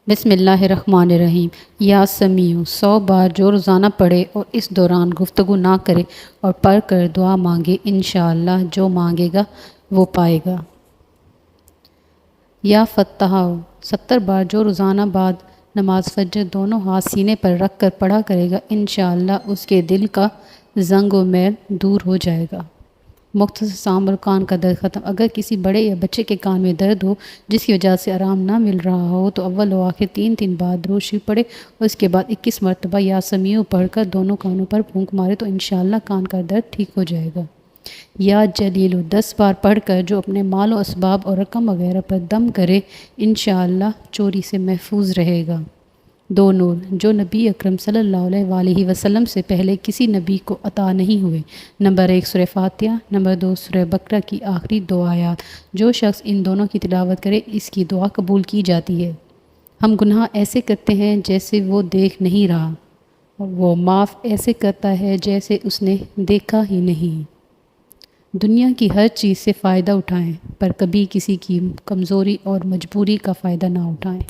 بسم اللہ الرحمن الرحیم۔ یا سمیع 100 بار جو روزانہ پڑھے اور اس دوران گفتگو نہ کرے اور پڑھ کر دعا مانگے، انشاءاللہ جو مانگے گا وہ پائے گا۔ یا فتاح 70 بار جو روزانہ بعد نماز فجر دونوں ہاتھ سینے پر رکھ کر پڑھا کرے گا، انشاءاللہ اس کے دل کا زنگ و میل دور ہو جائے گا۔ مختصر سام اور کان کا درد ختم۔ اگر کسی بڑے یا بچے کے کان میں درد ہو جس کی وجہ سے آرام نہ مل رہا ہو تو اول و آخر 3 بار درود شریف پڑھے اور اس کے بعد 21 مرتبہ یا سمیع پڑھ کر دونوں کانوں پر پھونک مارے تو انشاءاللہ کان کا درد ٹھیک ہو جائے گا۔ یا جلیل 10 بار پڑھ کر جو اپنے مال و اسباب اور رقم وغیرہ پر دم کرے، انشاءاللہ چوری سے محفوظ رہے گا۔ 2 نور جو نبی اکرم صلی اللہ علیہ وآلہ وسلم سے پہلے کسی نبی کو عطا نہیں ہوئے۔ نمبر 1 سورہ فاتحہ، نمبر 2 سورہ بقرہ کی آخری 2 آیات۔ جو شخص ان دونوں کی تلاوت کرے اس کی دعا قبول کی جاتی ہے۔ ہم گناہ ایسے کرتے ہیں جیسے وہ دیکھ نہیں رہا، وہ معاف ایسے کرتا ہے جیسے اس نے دیکھا ہی نہیں۔ دنیا کی ہر چیز سے فائدہ اٹھائیں پر کبھی کسی کی کمزوری اور مجبوری کا فائدہ نہ اٹھائیں۔